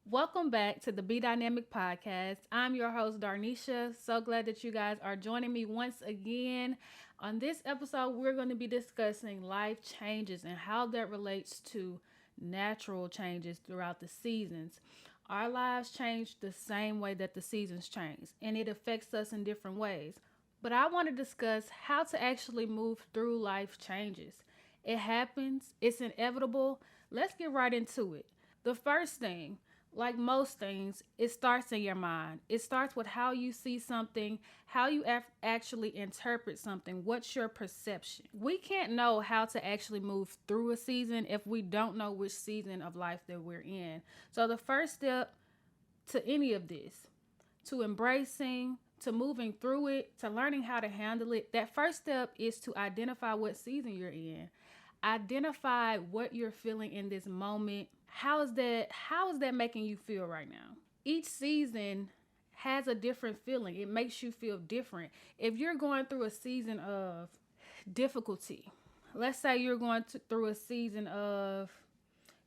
Welcome back to the Be Dynamic podcast. I'm your host, Darnisha. So glad that you guys are joining me once again. On this episode, we're going to be discussing life changes and how that relates to natural changes throughout the seasons. Our lives change the same way that the seasons change, and it affects us in different ways. But I want to discuss how to actually move through life changes. It happens, it's inevitable. Let's get right into it. The first thing, like most things, it starts in your mind. It starts with how you see something, how you actually interpret something. What's your perception? We can't know how to actually move through a season if we don't know which season of life that we're in. So the first step to any of this, to embracing, to moving through it, to learning how to handle it, that first step is to identify what season you're in. Identify what you're feeling in this moment. How is that making you feel right now? Each season has a different feeling. It makes you feel different. If you're going through a season of difficulty, let's say you're through a season of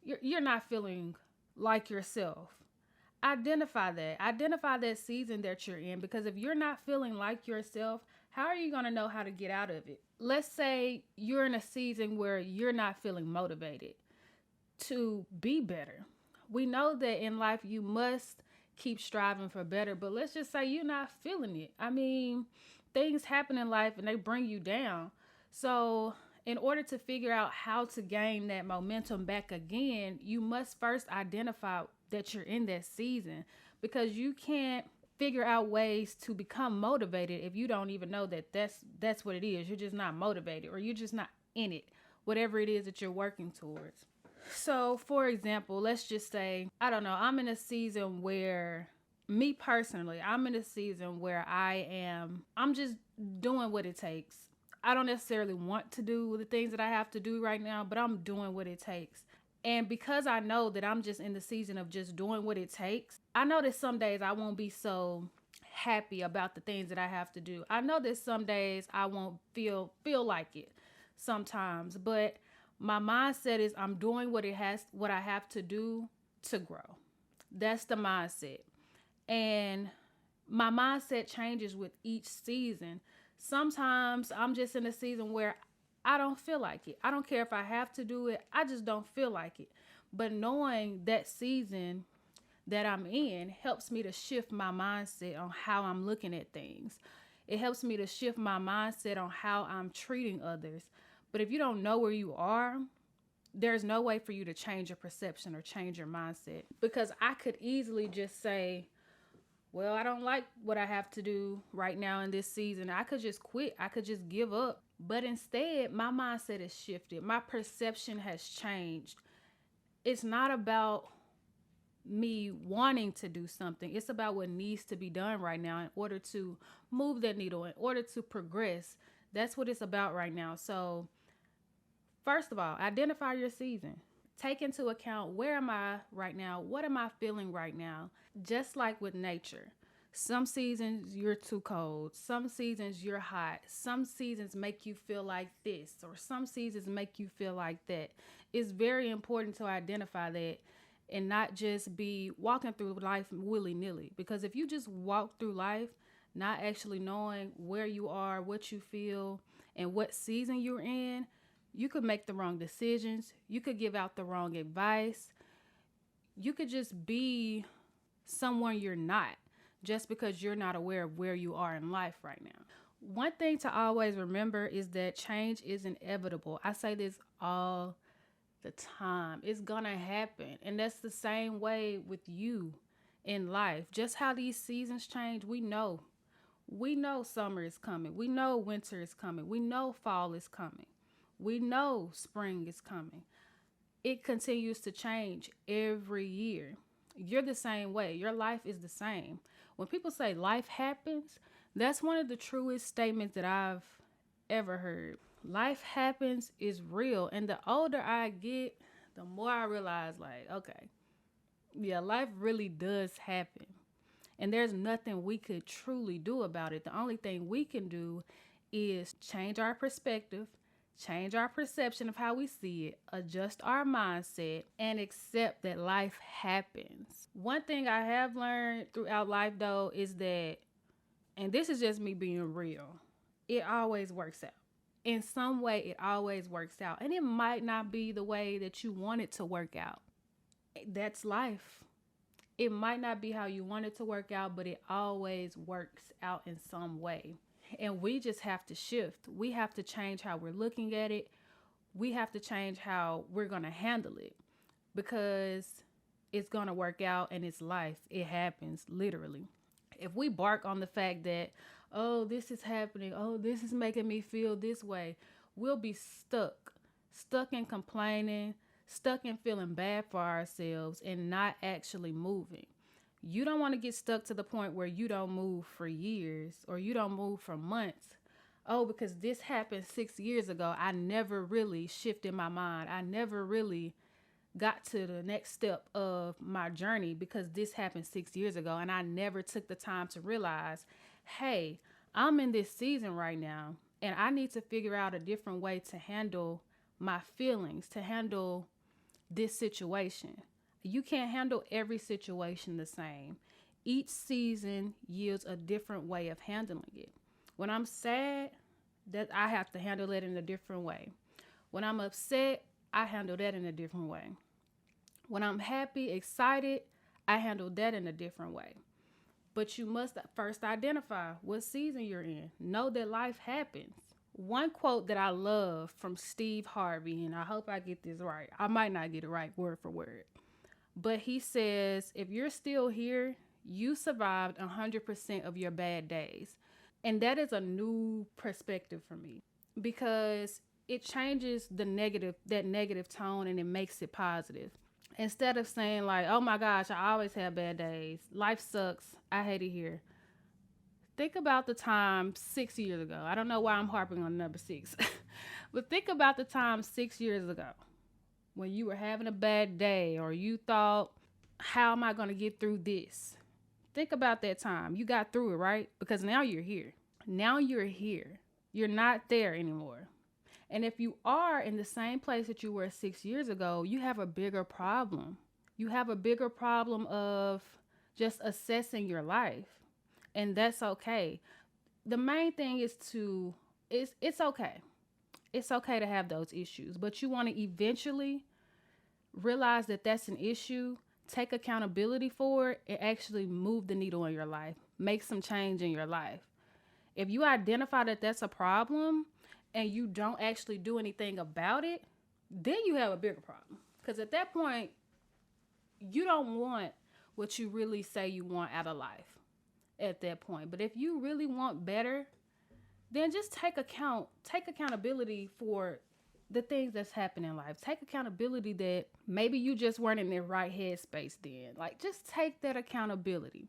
you're not feeling like yourself. Identify that season that you're in, because if you're not feeling like yourself, how are you going to know how to get out of it? Let's say you're in a season where you're not feeling motivated to be better. We know that in life you must keep striving for better, but let's just say you're not feeling it. I mean, things happen in life and they bring you down. So in order to figure out how to gain that momentum back again, you must first identify that you're in that season, because you can't figure out ways to become motivated if you don't even know that that's what it is. You're just not motivated, or you're just not in it, whatever it is that you're working towards. So for example, let's just say, I don't know, I'm in a season where, me personally, I'm in a season where I'm just doing what it takes. I don't necessarily want to do the things that I have to do right now, but I'm doing what it takes. And because I know that I'm just in the season of just doing what it takes, I know that some days I won't be so happy about the things that I have to do. I know that some days I won't feel like it sometimes, but my mindset is I'm doing what I have to do to grow. That's the mindset. And my mindset changes with each season. Sometimes I'm just in a season where I don't feel like it. I don't care if I have to do it. I just don't feel like it. But knowing that season that I'm in helps me to shift my mindset on how I'm looking at things. It helps me to shift my mindset on how I'm treating others. But if you don't know where you are, there's no way for you to change your perception or change your mindset. Because I could easily just say, well, I don't like what I have to do right now in this season. I could just quit. I could just give up. But instead, my mindset has shifted. My perception has changed. It's not about me wanting to do something. It's about what needs to be done right now in order to move that needle, in order to progress. That's what it's about right now. So first of all, identify your season. Take into account, where am I right now? What am I feeling right now? Just like with nature. Some seasons you're too cold. Some seasons you're hot. Some seasons make you feel like this, or some seasons make you feel like that. It's very important to identify that and not just be walking through life willy-nilly. Because if you just walk through life not actually knowing where you are, what you feel, and what season you're in, you could make the wrong decisions. You could give out the wrong advice. You could just be someone you're not, just because you're not aware of where you are in life right now. One thing to always remember is that change is inevitable. I say this all the time. It's gonna happen. And that's the same way with you in life. Just how these seasons change, we know. We know summer is coming. We know winter is coming. We know fall is coming. We know spring is coming. It continues to change every year. You're the same way. Your life is the same. When people say life happens, that's one of the truest statements that I've ever heard. Life happens is real. And the older I get, the more I realize, like, okay, yeah, life really does happen. And there's nothing we could truly do about it. The only thing we can do is change our perspective, change our perception of how we see it, adjust our mindset, and accept that life happens. One thing I have learned throughout life, though, is that, and this is just me being real, it always works out. In some way, it always works out. And it might not be the way that you want it to work out. That's life. It might not be how you want it to work out, but it always works out in some way. And we just have to shift. We have to change how we're looking at it. We have to change how we're going to handle it, because it's going to work out and it's life. It happens, literally. If we bark on the fact that, oh, this is happening, oh, this is making me feel this way, we'll be stuck in complaining, stuck in feeling bad for ourselves and not actually moving. You don't want to get stuck to the point where you don't move for years or you don't move for months. Oh, because this happened 6 years ago, I never really shifted my mind. I never really got to the next step of my journey because this happened 6 years ago and I never took the time to realize, hey, I'm in this season right now and I need to figure out a different way to handle my feelings, to handle this situation. You can't handle every situation the same. Each season yields a different way of handling it. When I'm sad, that I have to handle it in a different way. When I'm upset, I handle that in a different way. When I'm happy, excited, I handle that in a different way. But you must first identify what season you're in. Know that life happens. One quote that I love from Steve Harvey, and I hope I get this right. I might not get it right word for word. But he says, if you're still here, you survived 100% of your bad days. And that is a new perspective for me because it changes that negative tone, and it makes it positive. Instead of saying like, oh my gosh, I always have bad days. Life sucks. I hate it here. Think about the time 6 years ago. I don't know why I'm harping on number 6. But think about the time 6 years ago when you were having a bad day or you thought, how am I going to get through this? Think about that time. You got through it, right? Because now you're here. Now you're here. You're not there anymore. And if you are in the same place that you were 6 years ago, you have a bigger problem. You have a bigger problem of just assessing your life. And that's okay. The main thing is it's okay. It's okay to have those issues, but you want to eventually realize that that's an issue, take accountability for it, and actually move the needle in your life. Make some change in your life. If you identify that that's a problem and you don't actually do anything about it, then you have a bigger problem. Because at that point, you don't want what you really say you want out of life at that point. But if you really want better, then just take accountability for the things that's happening in life. Take accountability that maybe you just weren't in the right headspace then. Like, just take that accountability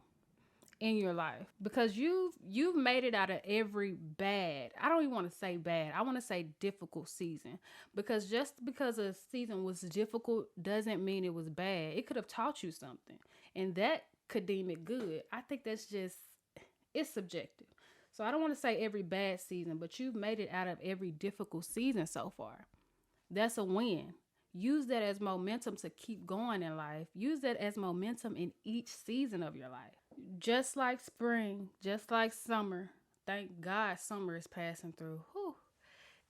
in your life, because you've made it out of every bad, I don't even want to say bad, I want to say difficult season, because just because a season was difficult doesn't mean it was bad. It could have taught you something, and that could deem it good. I think that's just, it's subjective. So I don't want to say every bad season, but you've made it out of every difficult season so far. That's a win. Use that as momentum to keep going in life. Use that as momentum in each season of your life. Just like spring, just like summer. Thank God summer is passing through. Whew.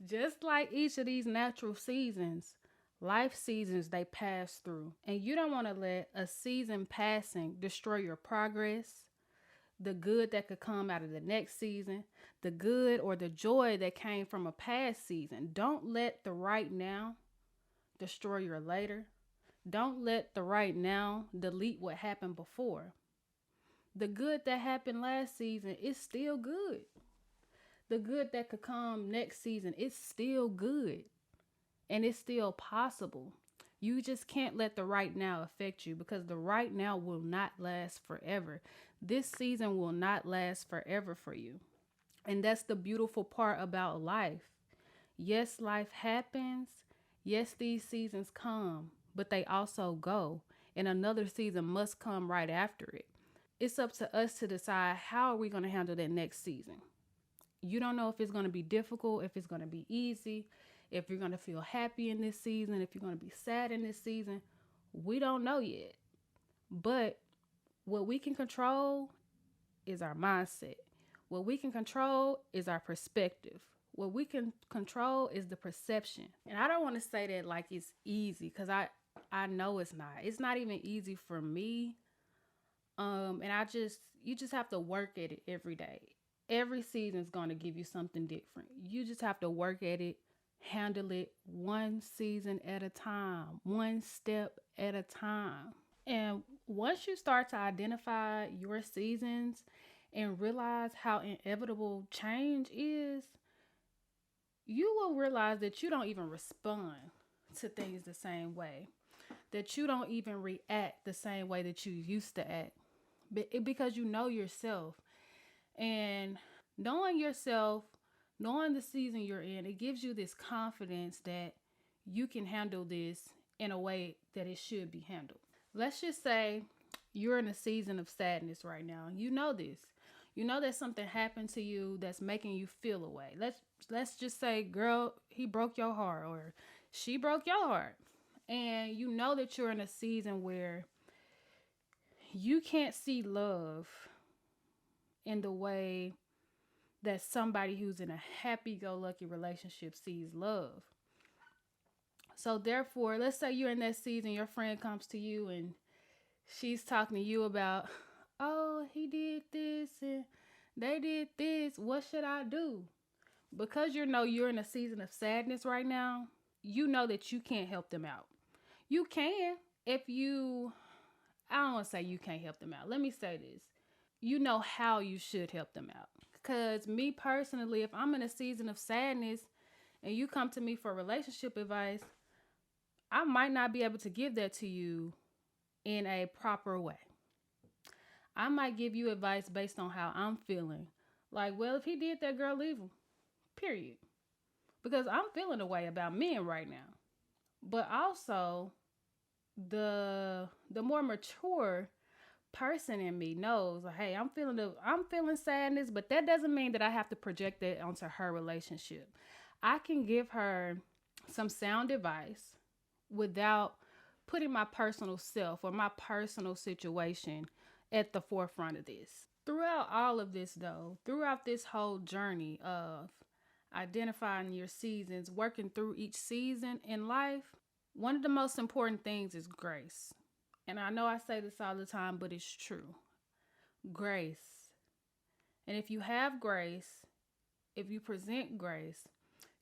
Just like each of these natural seasons, life seasons, they pass through. And you don't want to let a season passing destroy your progress, the good that could come out of the next season, the good or the joy that came from a past season. Don't let the right now destroy your later. Don't let the right now delete what happened before. The good that happened last season is still good. The good that could come next season is still good. And it's still possible. You just can't let the right now affect you, because the right now will not last forever. This season will not last forever for you. And that's the beautiful part about life. Yes, life happens. Yes, these seasons come, but they also go. And another season must come right after it. It's up to us to decide, how are we going to handle that next season? You don't know if it's going to be difficult, if it's going to be easy, if you're going to feel happy in this season, if you're going to be sad in this season. We don't know yet. But what we can control is our mindset. What we can control is our perspective. What we can control is the perception. And I don't want to say that like it's easy, because I know it's not. It's not even easy for me. And you just have to work at it every day. Every season is going to give you something different. You just have to work at it, handle it one season at a time, one step at a time. And once you start to identify your seasons and realize how inevitable change is, you will realize that you don't even respond to things the same way, that you don't even react the same way that you used to act, because you know yourself. And knowing yourself, knowing the season you're in, it gives you this confidence that you can handle this in a way that it should be handled. Let's just say you're in a season of sadness right now. You know this. You know that something happened to you that's making you feel a way. Let's just say, girl, he broke your heart, or she broke your heart. And you know that you're in a season where you can't see love in the way that somebody who's in a happy-go-lucky relationship sees love. So therefore, let's say you're in that season, your friend comes to you and she's talking to you about, oh, he did this and they did this. What should I do? Because you know you're in a season of sadness right now, you know that you can't help them out. You can I don't want to say you can't help them out. Let me say this. You know how you should help them out. Because me personally, if I'm in a season of sadness and you come to me for relationship advice, I might not be able to give that to you in a proper way. I might give you advice based on how I'm feeling. Like, well, if he did that, girl, leave him. Period. Because I'm feeling a way about men right now. But also, the more mature person in me knows, like, hey, I'm feeling sadness, but that doesn't mean that I have to project that onto her relationship. I can give her some sound advice without putting my personal self or my personal situation at the forefront of this. Throughout all of this, though, throughout this whole journey of identifying your seasons, working through each season in life, one of the most important things is grace. And I know I say this all the time, but it's true. Grace. And if you have grace, if you present grace,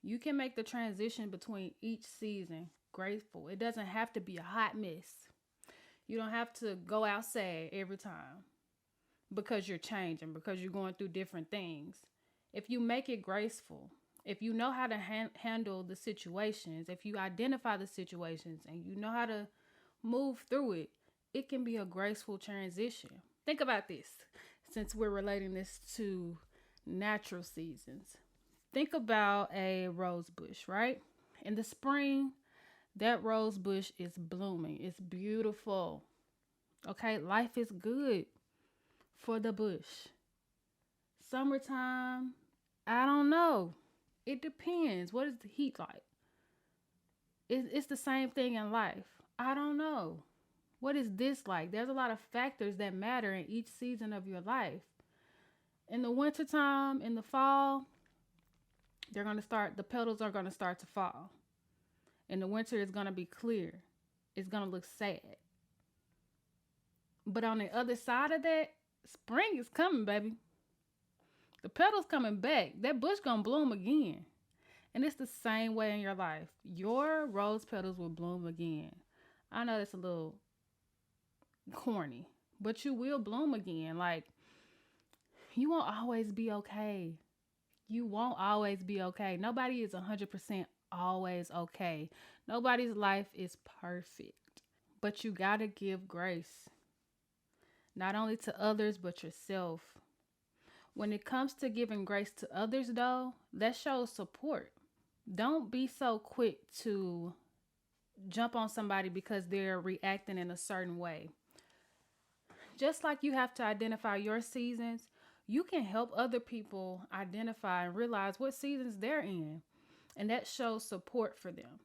you can make the transition between each season graceful. It doesn't have to be a hot mess. You don't have to go out sad every time because you're changing, because you're going through different things. If you make it graceful, if you know how to handle the situations, if you identify the situations and you know how to move through it, it can be a graceful transition. Think about this, since we're relating this to natural seasons. Think about a rose bush, right? In the spring, that rose bush is blooming. It's beautiful. Okay, life is good for the bush. Summertime, I don't know. It depends. What is the heat like? It's the same thing in life. I don't know. What is this like? There's a lot of factors that matter in each season of your life. In the wintertime, in the fall, the petals are going to start to fall. In the winter, it's going to be clear. It's going to look sad. But on the other side of that, spring is coming, baby. The petals coming back. That bush going to bloom again. And it's the same way in your life. Your rose petals will bloom again. I know that's a little corny, but you will bloom again. Like, you won't always be okay. You won't always be okay. Nobody is 100% always okay. Nobody's life is perfect. But you got to give grace. Not only to others, but yourself. When it comes to giving grace to others, though, that shows support. Don't be so quick to jump on somebody because they're reacting in a certain way. Just like you have to identify your seasons, you can help other people identify and realize what seasons they're in. And that shows support for them.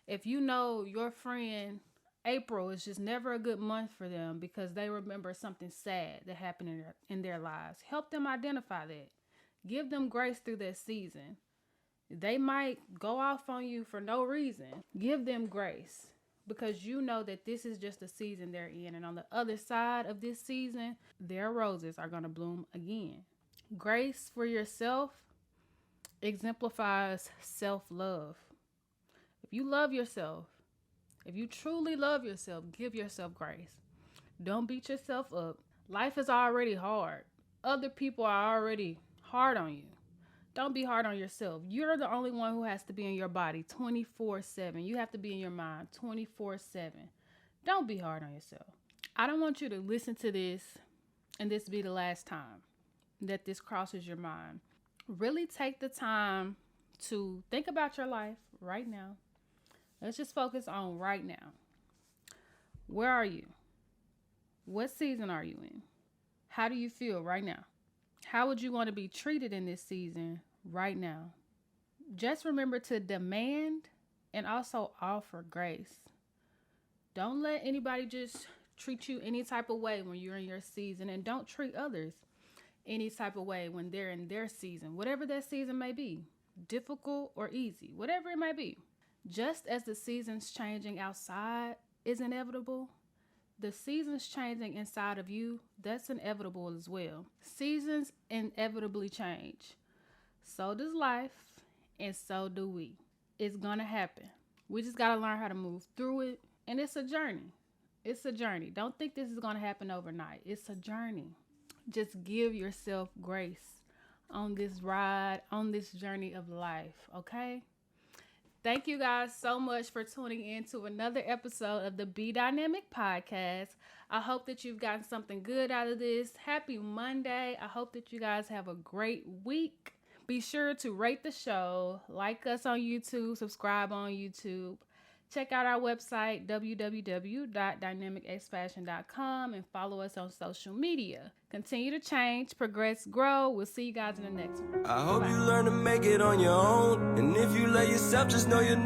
If you know your friend April is just never a good month for them because they remember something sad that happened in their lives, help them identify that. Give them grace through that season. They might go off on you for no reason. Give them grace because you know that this is just a season they're in. And on the other side of this season, their roses are going to bloom again. Grace for yourself exemplifies self-love. If you love yourself, if you truly love yourself, give yourself grace. Don't beat yourself up. Life is already hard. Other people are already hard on you. Don't be hard on yourself. You're the only one who has to be in your body 24/7. You have to be in your mind 24/7. Don't be hard on yourself. I don't want you to listen to this and this be the last time that this crosses your mind. Really take the time to think about your life right now. Let's just focus on right now. Where are you? What season are you in? How do you feel right now? How would you want to be treated in this season right now? Just remember to demand and also offer grace. Don't let anybody just treat you any type of way when you're in your season, and don't treat others any type of way when they're in their season, whatever that season may be, difficult or easy, whatever it may be. Just as the seasons changing outside is inevitable, the seasons changing inside of you, that's inevitable as well. Seasons inevitably change. So does life, and so do we. It's going to happen. We just got to learn how to move through it, and it's a journey. It's a journey. Don't think this is going to happen overnight. It's a journey. Just give yourself grace on this ride, on this journey of life, okay? Thank you guys so much for tuning in to another episode of the Be Dynamic Podcast. I hope that you've gotten something good out of this. Happy Monday. I hope that you guys have a great week. Be sure to rate the show, like us on YouTube, subscribe on YouTube. Check out our website, www.dynamicxfashion.com, and follow us on social media. Continue to change, progress, grow. We'll see you guys in the next one. I hope you learn to make it on your own. And if you let yourself, just know you're